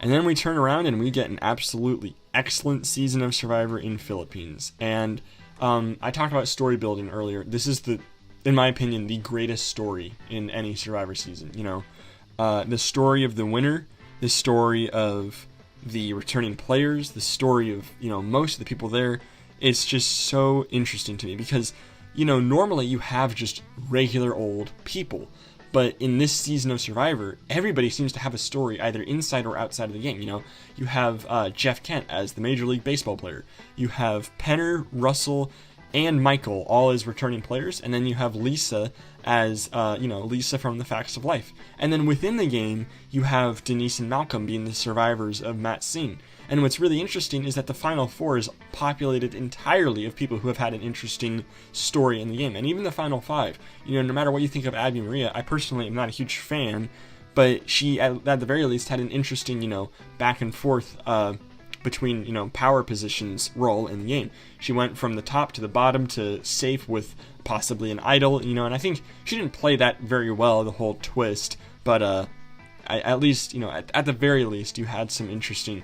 And then we turn around and we get an absolutely excellent season of Survivor in Philippines. And I talked about story building earlier. This is in my opinion, the greatest story in any Survivor season. The story of the winner, the story of the returning players, the story of, most of the people there. It's just so interesting to me because, normally you have just regular old people. But in this season of Survivor, everybody seems to have a story either inside or outside of the game. You have Jeff Kent as the Major League Baseball player. You have Penner, Russell, and Michael all as returning players. And then you have Lisa as, Lisa from The Facts of Life. And then within the game, you have Denise and Malcolm being the survivors of Matt's scene. And what's really interesting is that the Final Four is populated entirely of people who have had an interesting story in the game. And even the Final Five, no matter what you think of Abby Maria, I personally am not a huge fan, but she, at the very least, had an interesting, back and forth between, power positions role in the game. She went from the top to the bottom to safe with possibly an idol, and I think she didn't play that very well, the whole twist, but at least, at the very least, you had some interesting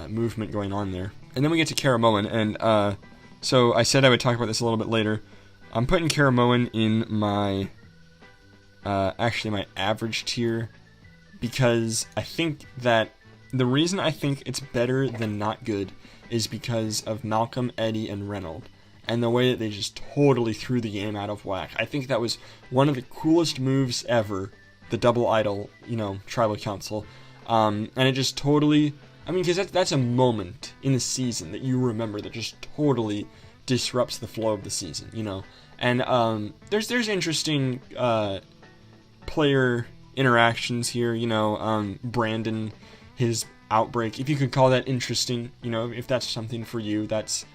movement going on there. And then we get to Karamoan, and so I said I would talk about this a little bit later. I'm putting Karamoan in my my average tier because I think that the reason I think it's better than not good is because of Malcolm, Eddie, and Reynold, and the way that they just totally threw the game out of whack. I think that was one of the coolest moves ever, the double idol, tribal council, and it just totally, because that's a moment in the season that you remember that just totally disrupts the flow of the season, and there's interesting player interactions here, Brandon, his outbreak, if you could call that interesting, if that's something for you, that's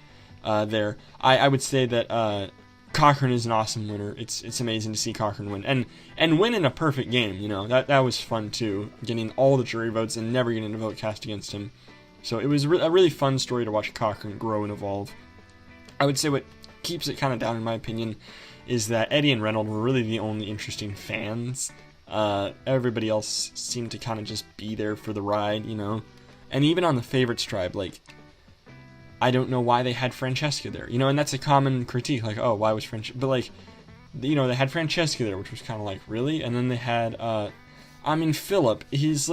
there. I would say that Cochran is an awesome winner. It's amazing to see Cochran win and win in a perfect game. That was fun too, getting all the jury votes and never getting a vote cast against him. So it was a really fun story to watch Cochran grow and evolve. I would say what keeps it kind of down, in my opinion, is that Eddie and Reynold were really the only interesting fans. Everybody else seemed to kind of just be there for the ride, and even on the favorites tribe, I don't know why they had Francesca there, and that's a common critique, oh, why was Francesca, but they had Francesca there, which was kind of really, and then they had, Philip, he's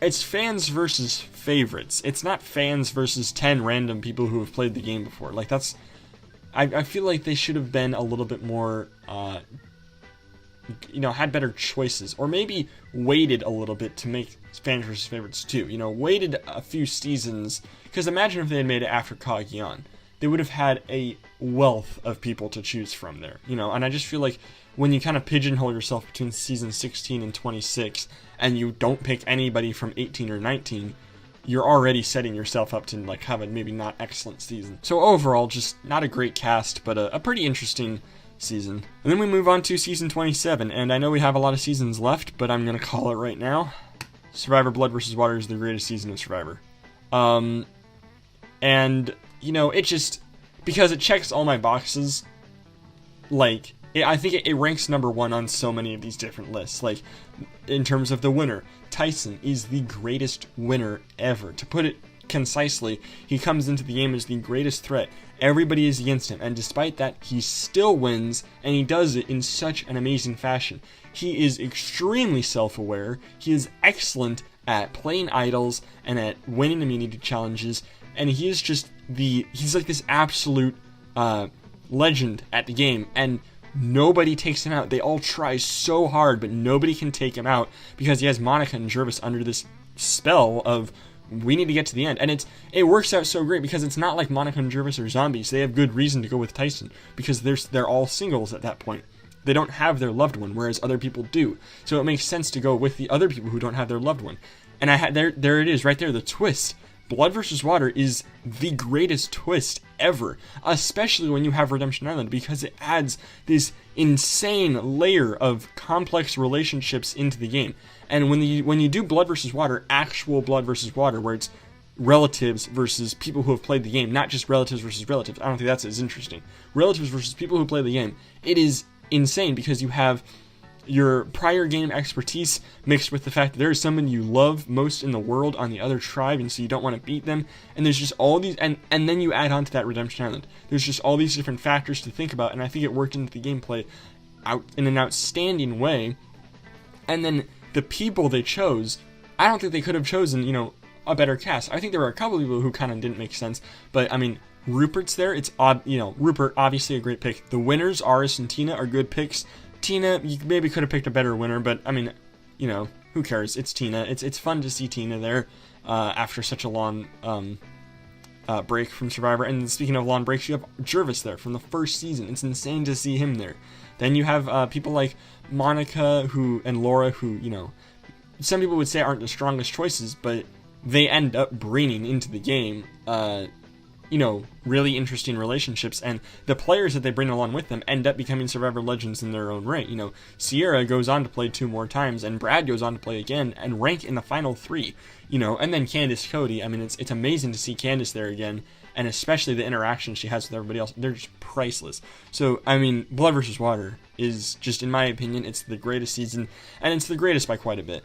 it's fans versus favorites, it's not fans versus 10 random people who have played the game before, I feel like they should have been a little bit more, had better choices, or maybe waited a little bit to make fans versus favorites too. Waited a few seasons, because imagine if they had made it after Cagayan. They would have had a wealth of people to choose from there, and I just feel like when you kind of pigeonhole yourself between season 16 and 26, and you don't pick anybody from 18 or 19, you're already setting yourself up to have a maybe not excellent season. So overall, just not a great cast, but a pretty interesting season. And then we move on to season 27, and I know we have a lot of seasons left, but I'm gonna call it right now. Survivor Blood vs. Water is the greatest season of Survivor. And it just, because it checks all my boxes, I think it ranks number one on so many of these different lists. In terms of the winner, Tyson is the greatest winner ever. To put it concisely, he comes into the game as the greatest threat. Everybody is against him, and despite that, he still wins, and he does it in such an amazing fashion. He is extremely self-aware, he is excellent at playing idols, and at winning immunity challenges, and he is just he's this absolute legend at the game, and nobody takes him out. They all try so hard, but nobody can take him out, because he has Monica and Jervis under this spell of, we need to get to the end. And it works out so great, because it's not like Monica and Jervis are zombies. They have good reason to go with Tyson, because they're all singles at that point. They don't have their loved one, whereas other people do. So it makes sense to go with the other people who don't have their loved one. And there it is, right there, the twist. Blood vs. Water is the greatest twist ever, especially when you have Redemption Island, because it adds this insane layer of complex relationships into the game. And when you do Blood vs. Water, actual Blood vs. Water, where it's relatives versus people who have played the game, not just relatives versus relatives, I don't think that's as interesting. Relatives versus people who play the game, it is insane, because you have your prior game expertise mixed with the fact that there's someone you love most in the world on the other tribe, and so you don't want to beat them, and there's just all these, and then you add on to that Redemption Island. There's just all these different factors to think about, and I think it worked into the gameplay out in an outstanding way. And then the people they chose, I don't think they could have chosen, a better cast. I think there were a couple of people who kind of didn't make sense, but I mean, Rupert's there. It's odd, Rupert, obviously a great pick. The winners, Aris and Tina, are good picks. Tina, you maybe could have picked a better winner, but I mean, who cares? It's Tina. It's fun to see Tina there after such a long break from Survivor. And speaking of long breaks, you have Jervis there from the first season. It's insane to see him there. Then you have people like Monica and Laura, who, some people would say aren't the strongest choices, but they end up bringing into the game, really interesting relationships, and the players that they bring along with them end up becoming Survivor legends in their own right. Sierra goes on to play 2 more times, and Brad goes on to play again and rank in the final 3, and then Candace Cody. I mean, it's amazing to see Candace there again, and especially the interaction she has with everybody else. They're just priceless. So, I mean, Blood vs. Water is just, in my opinion, it's the greatest season, and it's the greatest by quite a bit.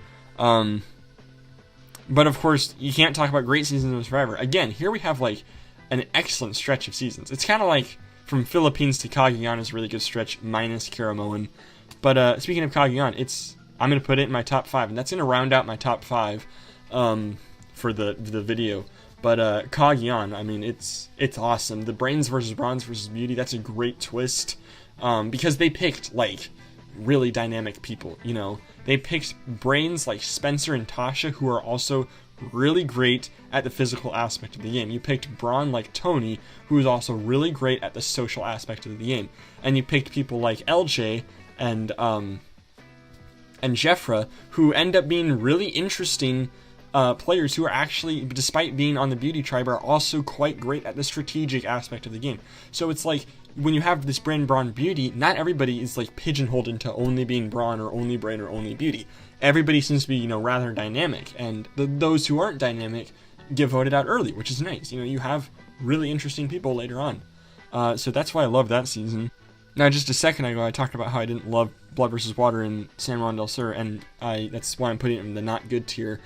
But of course, you can't talk about great seasons of Survivor. Again, here we have like an excellent stretch of seasons. It's kind of like from Philippines to Cagayan is a really good stretch, minus Karamoan. But speaking of Cagayan, I'm going to put it in my top 5, and that's going to round out my top 5 for the video. But Cagayan, I mean, it's awesome. The Brains versus Bronze versus Beauty, that's a great twist, because they picked like really dynamic people. They picked Brains like Spencer and Tasha, who are also really great at the physical aspect of the game. You picked Braun like Tony, who is also really great at the social aspect of the game. And you picked people like LJ and Jeffra, who end up being really interesting players who are actually, despite being on the Beauty Tribe, are also quite great at the strategic aspect of the game. So it's like, when you have this Brain, Brawn, Beauty, not everybody is like pigeonholed into only being Brawn or only Brain or only Beauty. Everybody seems to be, rather dynamic, and those who aren't dynamic get voted out early, which is nice. You have really interesting people later on. So that's why I love that season. Now, just a second ago, I talked about how I didn't love Blood vs. Water in San Juan del Sur, and that's why I'm putting it in the not good tier.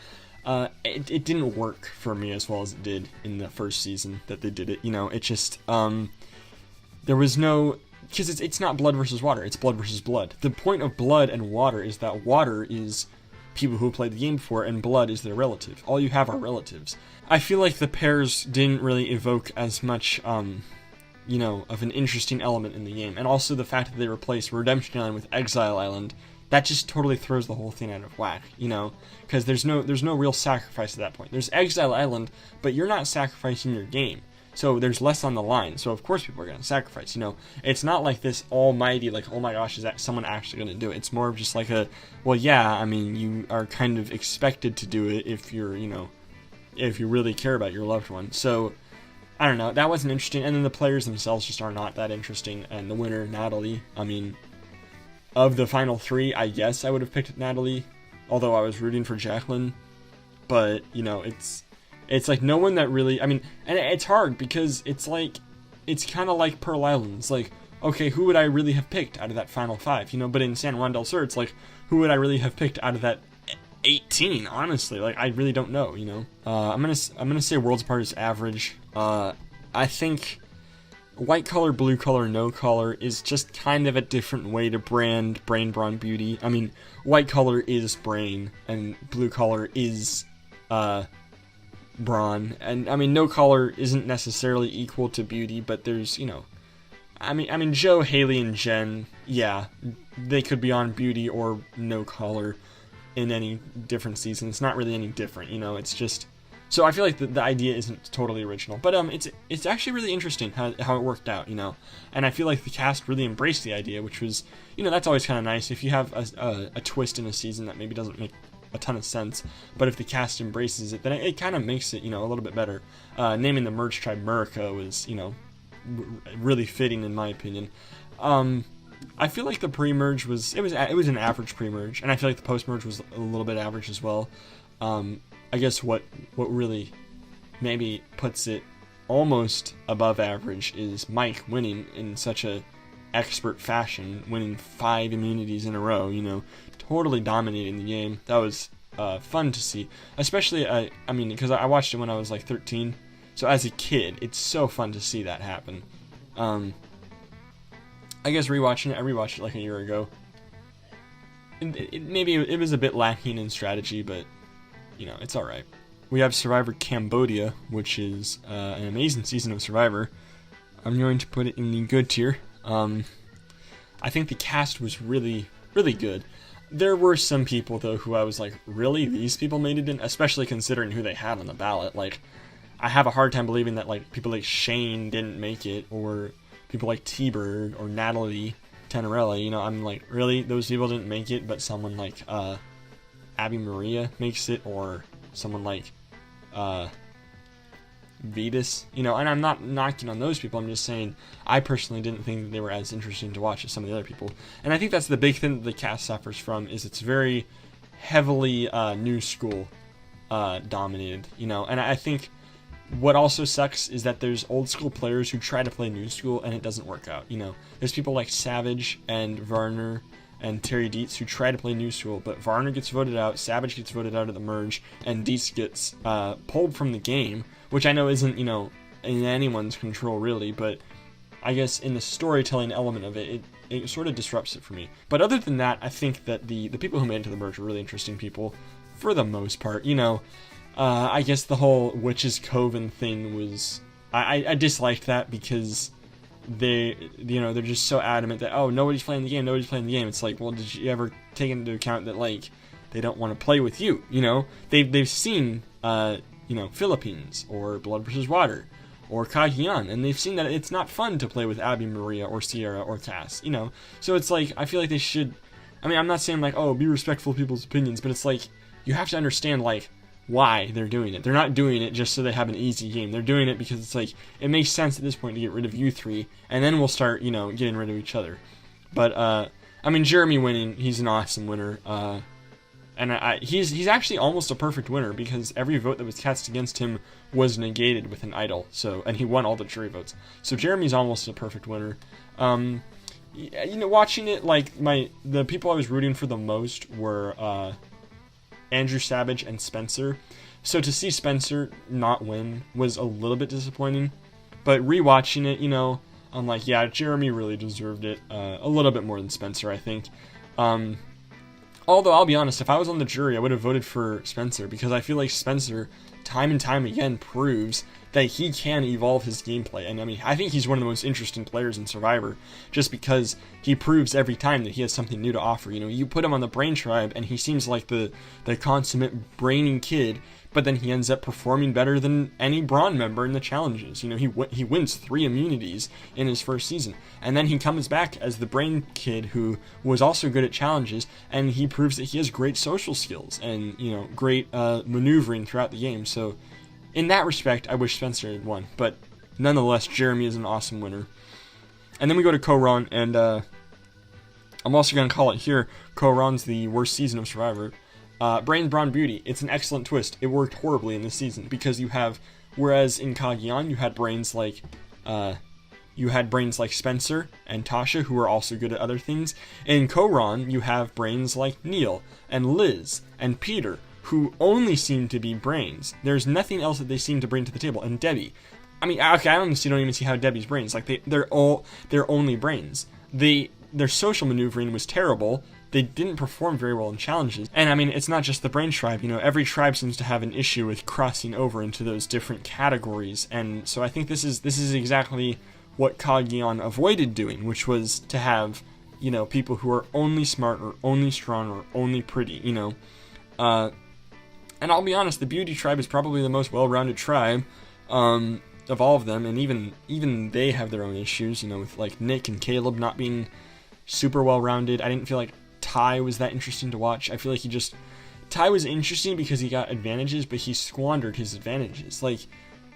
It didn't work for me as well as it did in the first season that they did it. It just, there was no, because it's not Blood versus Water, it's Blood versus Blood. The point of Blood and Water is that Water is people who played the game before, and Blood is their relative. All you have are relatives. I feel like the pairs didn't really evoke as much, of an interesting element in the game. And also the fact that they replaced Redemption Island with Exile Island, that just totally throws the whole thing out of whack, because there's no real sacrifice at that point. There's Exile Island, but you're not sacrificing your game. So there's less on the line, so of course people are going to sacrifice, It's not like this almighty, like, oh my gosh, is that someone actually going to do it? It's more of just like well, yeah, I mean, you are kind of expected to do it if you're, if you really care about your loved one. So, I don't know, that wasn't interesting, and then the players themselves just are not that interesting, and the winner, Natalie, I mean, of the final 3, I guess I would have picked Natalie, although I was rooting for Jacqueline, but, it's like no one that really, I mean, and it's hard because it's like, it's kind of like Pearl Island. It's like, okay, who would I really have picked out of that final 5, but in San Juan del Sur, it's like, who would I really have picked out of that 18, honestly? Like, I really don't know, I'm gonna say Worlds Apart is average. I think White Collar, Blue Collar, No Collar is just kind of a different way to brand Brain, Brawn, Beauty. I mean, White Collar is Brain, and Blue Collar is, Brawn, and I mean, No Collar isn't necessarily equal to Beauty, but there's, I mean, Joe, Haley, and Jen, yeah, they could be on Beauty or No Collar in any different season. It's not really any different, it's just, so I feel like the idea isn't totally original, but it's actually really interesting how it worked out, and I feel like the cast really embraced the idea, which was, that's always kind of nice if you have a twist in a season that maybe doesn't make a ton of sense, but if the cast embraces it, then it kind of makes it, a little bit better. Naming the merge tribe Murica was, really fitting in my opinion. I feel like the pre-merge was an average pre-merge, and I feel like the post-merge was a little bit average as well. I guess what really maybe puts it almost above average is Mike winning in such a expert fashion, winning 5 immunities in a row, totally dominating the game. That was fun to see, especially, I mean, because I watched it when I was like 13, so as a kid, it's so fun to see that happen. I guess rewatching it, I rewatched it like a year ago. Maybe it was a bit lacking in strategy, but, it's alright. We have Survivor Cambodia, which is an amazing season of Survivor. I'm going to put it in the good tier. I think the cast was really, really good. There were some people, though, who I was like, really? These people made it in? Especially considering who they had on the ballot. Like, I have a hard time believing that, like, people like Shane didn't make it, or people like T-Bird, or Natalie Tenorella, I'm like, really? Those people didn't make it, but someone like, Abby Maria makes it, or someone like, Vetus, and I'm not knocking on those people, I'm just saying, I personally didn't think that they were as interesting to watch as some of the other people, and I think that's the big thing that the cast suffers from, is it's very heavily, new school, dominated, and I think what also sucks is that there's old school players who try to play new school and it doesn't work out, There's people like Savage and Varner and Terry Dietz who try to play new school, but Varner gets voted out, Savage gets voted out of the merge, and Dietz gets pulled from the game, which I know isn't, in anyone's control really, but I guess in the storytelling element of it, it sort of disrupts it for me. But other than that, I think that the people who made it to the merge are really interesting people, for the most part, I guess the whole Witches Coven thing was, I disliked that because they're just so adamant that, oh, nobody's playing the game. It's like, well, did you ever take into account that, like, they don't want to play with you, They've seen, Philippines, or Blood vs. Water, or Cagayan, and they've seen that it's not fun to play with Abby Maria, or Sierra, or Cass, So it's like, I feel like they should, I'm not saying, like, oh, be respectful of people's opinions, but it's like, you have to understand, like, why they're doing it. They're not doing it just so they have an easy game. They're doing it because it's like, it makes sense at this point to get rid of you three, and then we'll start, getting rid of each other. But, Jeremy winning, he's an awesome winner, and he's actually almost a perfect winner, because every vote that was cast against him was negated with an idol, and he won all the jury votes. So Jeremy's almost a perfect winner. Watching it, like, the people I was rooting for the most were, Andrew Savage and Spencer. So to see Spencer not win was a little bit disappointing, but rewatching it, I'm like, yeah, Jeremy really deserved it a little bit more than Spencer, I think. Although, I'll be honest, if I was on the jury, I would have voted for Spencer, because I feel like Spencer, time and time again, proves that he can evolve his gameplay. And I think he's one of the most interesting players in Survivor, just because he proves every time that he has something new to offer. You put him on the Brain Tribe, and he seems like the consummate brainy kid, but then he ends up performing better than any Brawn member in the challenges. He wins 3 immunities in his first season, and then he comes back as the Brain kid who was also good at challenges, and he proves that he has great social skills and, great maneuvering throughout the game. So in that respect, I wish Spencer had won, but nonetheless, Jeremy is an awesome winner. And then we go to Koron, and I'm also going to call it here, Koron's the worst season of Survivor. Brains, Brawn, Beauty, it's an excellent twist. It worked horribly in this season, because whereas in Cagayan, you had brains like Spencer and Tasha, who are also good at other things. In Koron, you have brains like Neil and Liz and Peter, who only seem to be brains. There's nothing else that they seem to bring to the table. And Debbie, okay, I honestly don't even see how Debbie's brains, like, they're only brains. Their social maneuvering was terrible. They didn't perform very well in challenges. And it's not just the Brain Tribe, every tribe seems to have an issue with crossing over into those different categories. And so I think this is exactly what Cagayan avoided doing, which was to have, people who are only smart, or only strong, or only pretty, And I'll be honest, the Beauty Tribe is probably the most well-rounded tribe of all of them, and even they have their own issues, with like Nick and Caleb not being super well-rounded. I didn't feel like Ty was that interesting to watch. I feel like Ty was interesting because he got advantages, but he squandered his advantages. Like,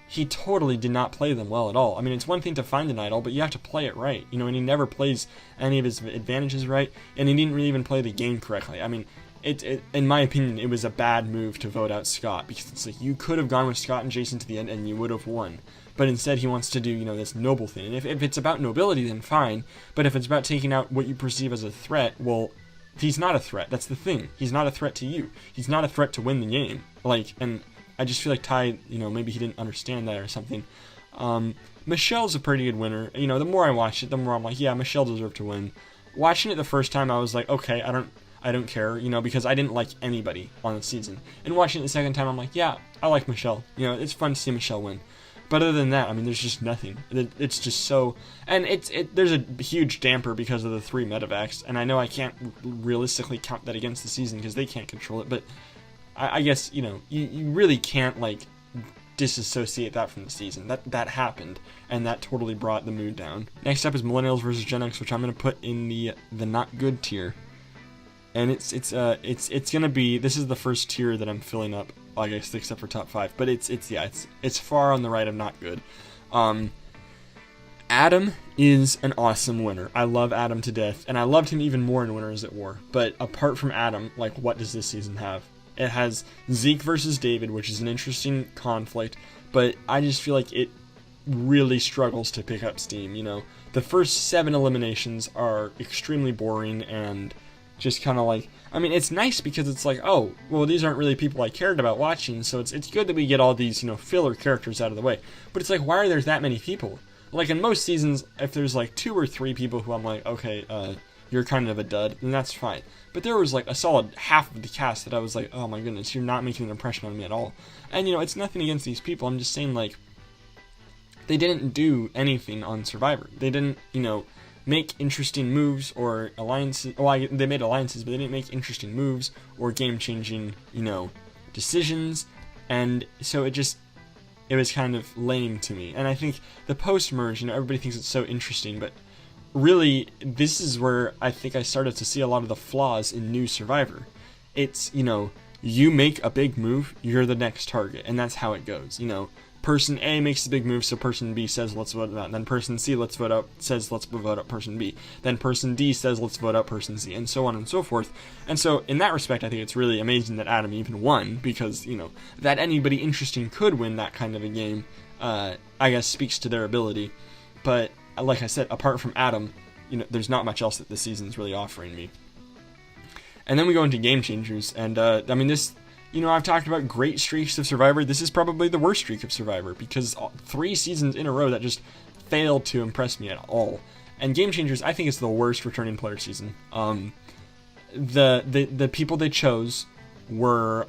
he totally did not play them well at all. It's one thing to find an idol, but you have to play it right, and he never plays any of his advantages right, and he didn't really even play the game correctly. in my opinion, it was a bad move to vote out Scott, because it's like, you could have gone with Scott and Jason to the end and you would have won. But instead he wants to do, this noble thing. And if it's about nobility, then fine. But if it's about taking out what you perceive as a threat, well, he's not a threat. That's the thing. He's not a threat to you. He's not a threat to win the game. And I just feel like Ty, maybe he didn't understand that or something. Michelle's a pretty good winner. The more I watch it, the more I'm like, yeah, Michelle deserved to win. Watching it the first time, I was like, okay, I don't care, because I didn't like anybody on the season. And watching it the second time, I'm like, yeah, I like Michelle. It's fun to see Michelle win. But other than that, there's just nothing. It's just so... And there's a huge damper because of the 3 medevacs, and I know I can't realistically count that against the season because they can't control it, but I guess, you really can't, disassociate that from the season. That happened, and that totally brought the mood down. Next up is Millennials versus Gen X, which I'm going to put in the not good tier. And it's gonna be, this is the first tier that I'm filling up, I guess, except for top 5, but it's far on the right of not good. Adam is an awesome winner. I love Adam to death, and I loved him even more in Winners at War. But apart from Adam, what does this season have? It has Zeke versus David, which is an interesting conflict, but I just feel like it really struggles to pick up steam. The first 7 eliminations are extremely boring and just kind of it's nice because it's oh, well, these aren't really people I cared about watching, so it's good that we get all these, filler characters out of the way. But it's why are there that many people? In most seasons, if there's 2 or 3 people who I'm okay, you're kind of a dud, then that's fine. But there was a solid half of the cast that I was oh my goodness, you're not making an impression on me at all. And it's nothing against these people, I'm just saying they didn't do anything on Survivor. They didn't, make interesting moves or alliances. Well, they made alliances, but they didn't make interesting moves or game-changing, decisions. And so it was kind of lame to me. And I think the post-merge, everybody thinks it's so interesting, but really, this is where I think I started to see a lot of the flaws in new Survivor. It's, you make a big move, you're the next target, and that's how it goes, Person A makes the big move, so person B says, let's vote out. Then person C, says, let's vote out person B. Then person D says, let's vote out person C, and so on and so forth. And so, in that respect, I think it's really amazing that Adam even won, because, that anybody interesting could win that kind of a game, I guess speaks to their ability. But, like I said, apart from Adam, there's not much else that this season's really offering me. And then we go into Game Changers, and, this... I've talked about great streaks of Survivor. This is probably the worst streak of Survivor, because 3 seasons in a row that just failed to impress me at all. And Game Changers, I think, is the worst returning player season. The people they chose were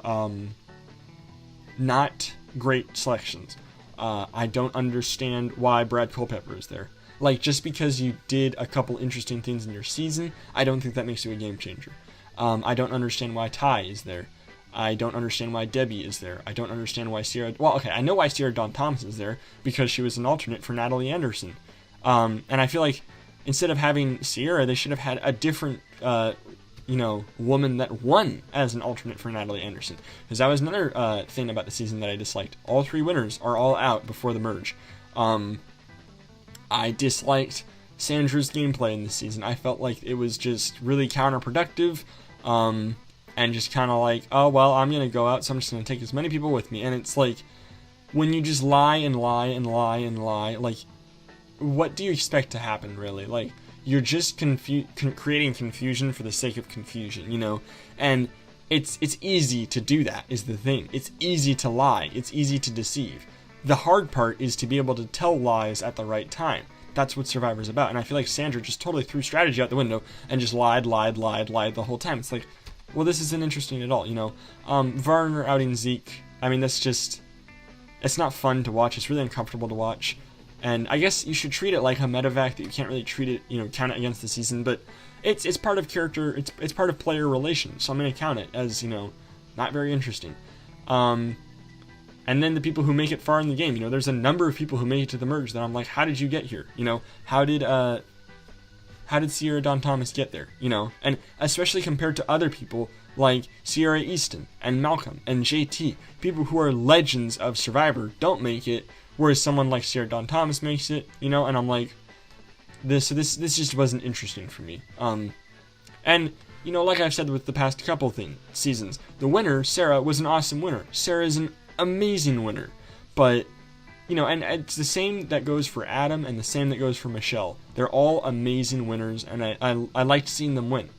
not great selections. I don't understand why Brad Culpepper is there. Just because you did a couple interesting things in your season, I don't think that makes you a game changer. I don't understand why Ty is there. I don't understand why Debbie is there. I don't understand why Sierra... Well, okay, I know why Sierra Dawn Thomas is there, because she was an alternate for Natalie Anderson. And I feel like instead of having Sierra, they should have had a different, woman that won as an alternate for Natalie Anderson. Because that was another thing about the season that I disliked. All 3 winners are all out before the merge. I disliked Sandra's gameplay in this season. I felt like it was just really counterproductive. And just kind of oh, well, I'm going to go out, so I'm just going to take as many people with me. And it's when you just lie and lie and lie and lie, what do you expect to happen, really? You're just creating confusion for the sake of confusion, And it's easy to do that, is the thing. It's easy to lie. It's easy to deceive. The hard part is to be able to tell lies at the right time. That's what Survivor's about. And I feel like Sandra just totally threw strategy out the window and just lied the whole time. It's well, this isn't interesting at all, Varner outing Zeke, it's not fun to watch, it's really uncomfortable to watch, and I guess you should treat it like a medevac, that you can't really treat it, count it against the season, but it's part of character, it's part of player relations, so I'm going to count it as, not very interesting. And then the people who make it far in the game, there's a number of people who make it to the merge that I'm like, how did you get here, how did Sierra Dawn Thomas get there, And especially compared to other people like Sierra Easton and Malcolm and JT, people who are legends of Survivor don't make it, whereas someone like Sierra Dawn Thomas makes it, and I'm like, this just wasn't interesting for me. And like I've said with the past couple seasons, the winner, Sarah, was an awesome winner. Sarah is an amazing winner. But, and it's the same that goes for Adam and the same that goes for Michelle. They're all amazing winners, and I liked seeing them win,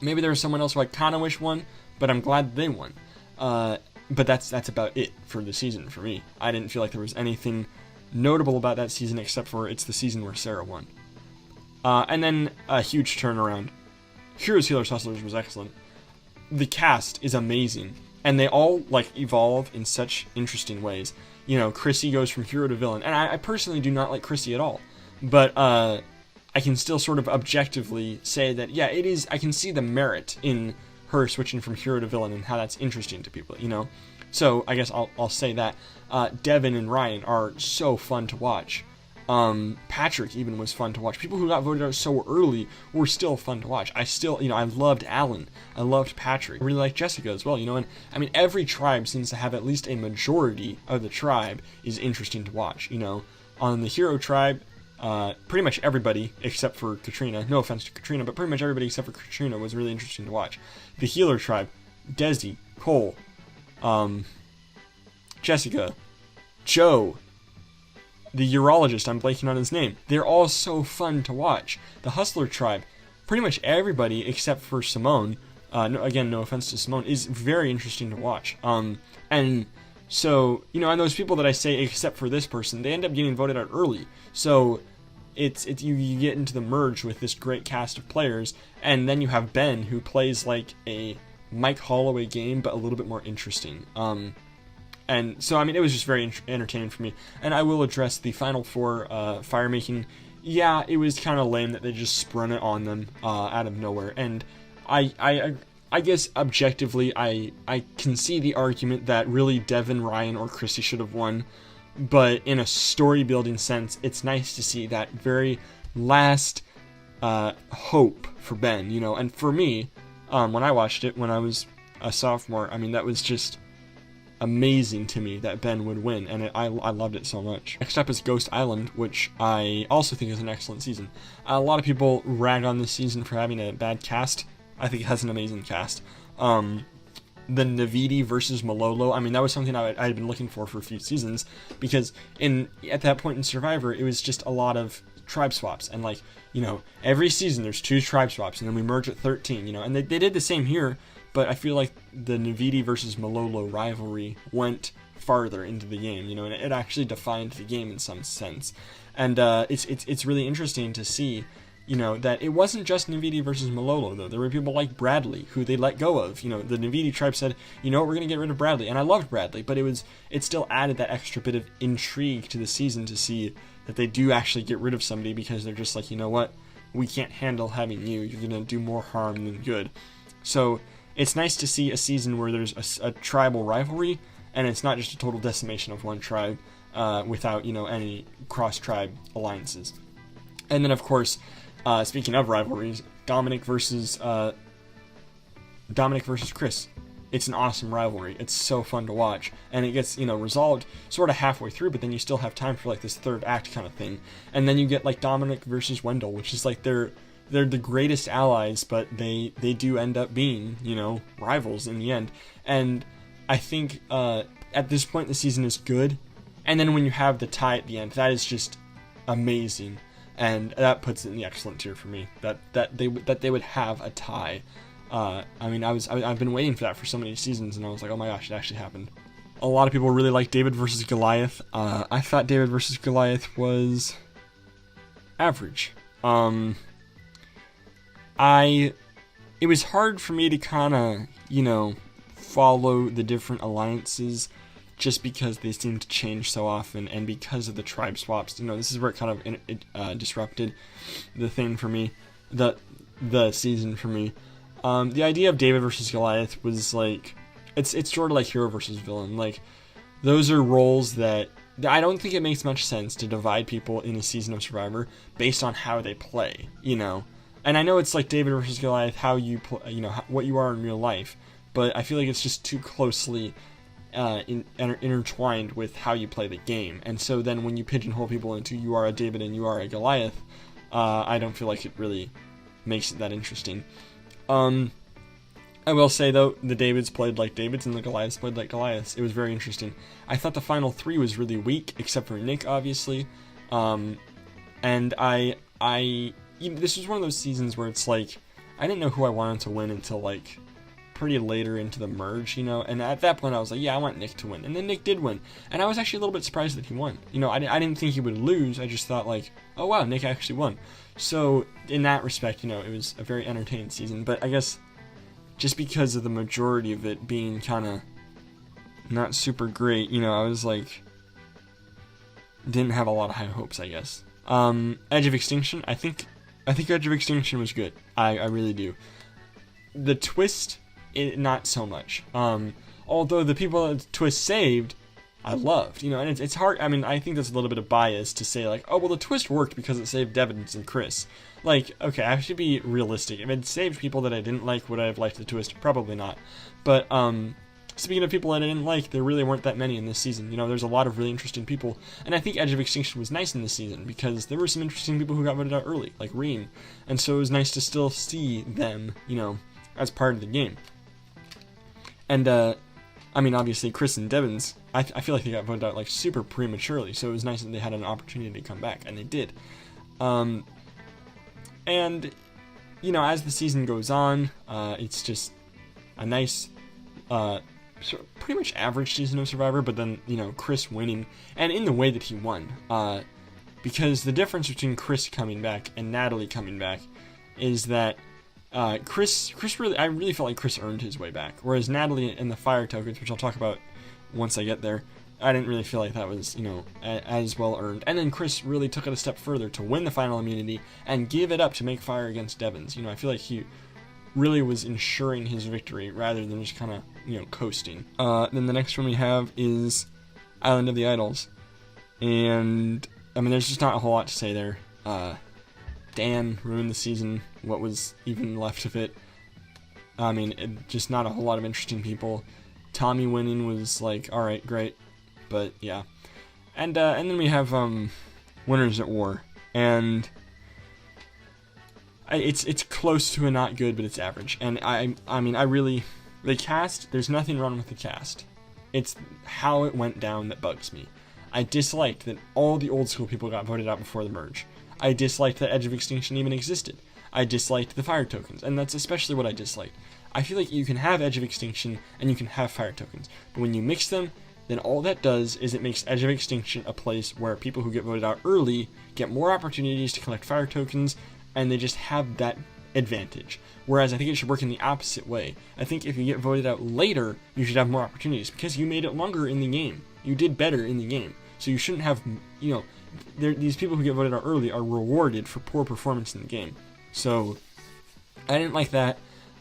Maybe there was someone else who I kind of wish won, but I'm glad they won. But that's about it for the season for me. I didn't feel like there was anything notable about that season except for it's the season where Sarah won. And then a huge turnaround. Heroes, Healers, Hustlers was excellent. The cast is amazing, and they all evolve in such interesting ways. Chrissy goes from hero to villain, and I personally do not like Chrissy at all, but I can still sort of objectively say that it is. I can see the merit in her switching from hero to villain and how that's interesting to people. So I guess I'll say that Devin and Ryan are so fun to watch. Patrick even was fun to watch. People who got voted out so early were still fun to watch. I still, I loved Alan. I loved Patrick. I really liked Jessica as well, and I mean, every tribe seems to have at least a majority of the tribe is interesting to watch, On the hero tribe, pretty much everybody except for Katrina, no offense to Katrina, but pretty much everybody except for Katrina was really interesting to watch. The healer tribe, Desi, Cole, Jessica, Joe, the urologist, I'm blanking on his name. They're all so fun to watch. The hustler tribe, pretty much everybody except for Simone, no offense to Simone, is very interesting to watch. And so, and those people that I say except for this person, they end up getting voted out early. So it's you get into the merge with this great cast of players, and then you have Ben, who plays like a Mike Holloway game, but a little bit more interesting. And so, I mean, it was just very entertaining for me. And I will address the Final Four fire making. Yeah, it was kind of lame that they just sprung it on them out of nowhere. And I guess objectively, I can see the argument that really Devin, Ryan, or Chrissy should have won. But in a story building sense, it's nice to see that very last hope for Ben, And for me, when I watched it when I was a sophomore, I mean, that was just amazing to me that Ben would win, and I loved it so much. Next up is Ghost Island, which I also think is an excellent season. A lot of people rag on this season for having a bad cast. I think it has an amazing cast. The Navidi versus Malolo, I mean, that was something I had been looking for a few seasons, because at that point in Survivor, it was just a lot of tribe swaps, and every season there's 2 tribe swaps, and then we merge at 13, and they did the same here. But I feel like the Navidi versus Malolo rivalry went farther into the game, and it actually defined the game in some sense. And it's really interesting to see, that it wasn't just Navidi versus Malolo, though. There were people like Bradley, who they let go of. The Navidi tribe said, we're going to get rid of Bradley. And I loved Bradley, but it still added that extra bit of intrigue to the season to see that they do actually get rid of somebody, because they're just like, what? We can't handle having you. You're going to do more harm than good. So it's nice to see a season where there's a tribal rivalry, and it's not just a total decimation of one tribe without, any cross-tribe alliances. And then, of course, speaking of rivalries, Dominic versus Chris. It's an awesome rivalry. It's so fun to watch, and it gets, resolved sort of halfway through, but then you still have time for this third act kind of thing. And then you get Dominic versus Wendell, which is they're the greatest allies, but they do end up being, rivals in the end. And I think at this point the season is good. And then when you have the tie at the end, that is just amazing. And that puts it in the excellent tier for me. That they would have a tie. I mean, I've been waiting for that for so many seasons, and I was like, oh my gosh, it actually happened. A lot of people really like David versus Goliath. I thought David versus Goliath was average. It was hard for me to kind of, follow the different alliances, just because they seem to change so often, and because of the tribe swaps. This is where it kind of disrupted the thing for me, the season for me. The idea of David versus Goliath was it's sort of like hero versus villain. Those are roles that I don't think it makes much sense to divide people in a season of Survivor based on how they play, And I know it's like David versus Goliath, how you play, what you are in real life, but I feel like it's just too closely intertwined with how you play the game. And so then when you pigeonhole people into you are a David and you are a Goliath, I don't feel like it really makes it that interesting. I will say, though, the Davids played like Davids and the Goliaths played like Goliaths. It was very interesting. I thought the final three was really weak, except for Nick, obviously. And this was one of those seasons where it's like, I didn't know who I wanted to win until, like, pretty later into the merge, you know? And at that point, I was like, yeah, I want Nick to win. And then Nick did win. And I was actually a little bit surprised that he won. You know, I didn't think he would lose. I just thought, like, oh, wow, Nick actually won. So, in that respect, you know, it was a very entertaining season. But I guess just because of the majority of it being kind of not super great, you know, I was like, didn't have a lot of high hopes, I guess. Edge of Extinction, I think Edge of Extinction was good. I really do. The twist, not so much. Although the people that the twist saved, I loved, you know, and it's hard. I mean, I think there's a little bit of bias to say, like, oh, well, the twist worked because it saved Devins and Chris. Like, okay, I should be realistic. If it saved people that I didn't like, would I have liked the twist? Probably not. But, speaking of people that I didn't like, there really weren't that many in this season. You know, there's a lot of really interesting people. And I think Edge of Extinction was nice in this season because there were some interesting people who got voted out early, like Reem. And so it was nice to still see them, you know, as part of the game. And, I mean, obviously, Chris and Devins, I feel like they got voted out, like, super prematurely, so it was nice that they had an opportunity to come back, and they did. And, you know, as the season goes on, it's just a nice, pretty much average season of Survivor, but then, you know, Chris winning, and in the way that he won, because the difference between Chris coming back and Natalie coming back is that Chris really, I really felt like Chris earned his way back, whereas Natalie and the fire tokens, which I'll talk about once I get there, I didn't really feel like that was, you know, as well earned. And then Chris really took it a step further to win the final immunity and give it up to make fire against Devins. You know, I feel like he really was ensuring his victory rather than just kind of, you know, coasting. Then the next one we have is Island of the Idols. And, I mean, there's just not a whole lot to say there. Dan ruined the season, what was even left of it. I mean, just not a whole lot of interesting people. Tommy winning was like, alright, great. But, yeah. And then we have, Winners at War. And it's close to a not good, but it's average. And I mean, the cast, there's nothing wrong with the cast. It's how it went down that bugs me. I disliked that all the old school people got voted out before the merge. I disliked that Edge of Extinction even existed. I disliked the fire tokens, and that's especially what I disliked. I feel like you can have Edge of Extinction and you can have fire tokens, but when you mix them, then all that does is it makes Edge of Extinction a place where people who get voted out early get more opportunities to collect fire tokens, and they just have that advantage. Whereas I think it should work in the opposite way. I think if you get voted out later, you should have more opportunities, because you made it longer in the game. You did better in the game. So you shouldn't have, you know, these people who get voted out early are rewarded for poor performance in the game. So I didn't like that.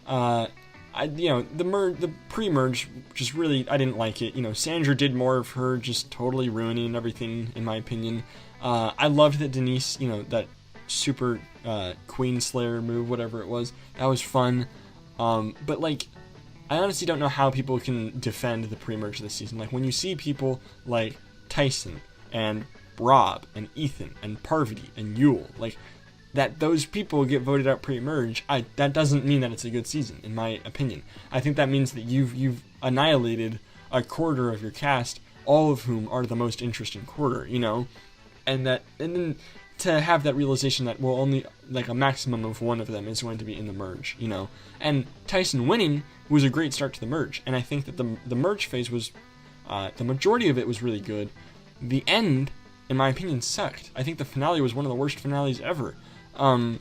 The pre-merge just really, I didn't like it. You know, Sandra did more of her just totally ruining everything, in my opinion. I loved that Denise, you know, that super Queen Slayer move, whatever it was, that was fun. But like, I honestly don't know how people can defend the pre-merge this season. Like, when you see people like Tyson and Rob and Ethan and Parvati and Yule, like, that those people get voted out pre-merge, that doesn't mean that it's a good season, in my opinion. I think that means that you've annihilated a quarter of your cast, all of whom are the most interesting quarter, you know? And then to have that realization that, well, only like a maximum of one of them is going to be in the merge, you know? And Tyson winning was a great start to the merge, and I think that the merge phase was, the majority of it was really good. The end, in my opinion, sucked. I think the finale was one of the worst finales ever. The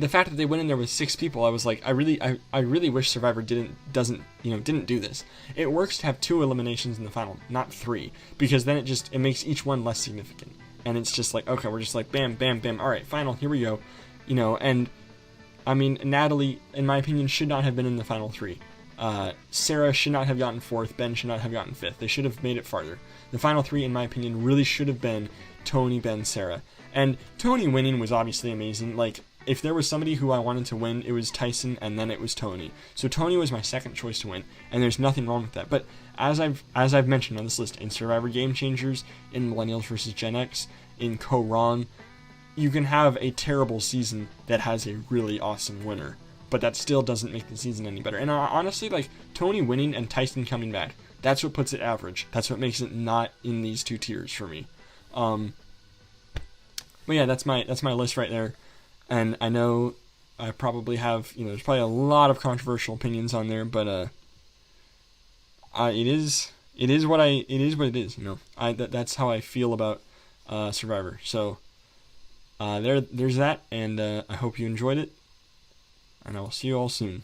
fact that they went in there with 6 people, I was like, I really wish Survivor didn't do this. It works to have 2 eliminations in the final, not 3, because then it makes each one less significant. And it's just like, okay, we're just like, bam, bam, bam, alright, final, here we go. You know, and, I mean, Natalie, in my opinion, should not have been in the final 3. Sarah should not have gotten 4th, Ben should not have gotten 5th. They should have made it farther. The final 3, in my opinion, really should have been Tony, Ben, Sarah. And Tony winning was obviously amazing. Like, if there was somebody who I wanted to win, it was Tyson, and then it was Tony. So Tony was my second choice to win, and there's nothing wrong with that. But as I've mentioned on this list, in Survivor Game Changers, in Millennials vs. Gen X, in Co-Wrong, you can have a terrible season that has a really awesome winner. but that still doesn't make the season any better. And honestly, like, Tony winning and Tyson coming back, that's what puts it average. That's what makes it not in these two tiers for me. But yeah, that's my list right there. And I know I probably have, there's probably a lot of controversial opinions on there, but it is what it is. That's how I feel about Survivor. So there's that, and I hope you enjoyed it, and I will see you all soon.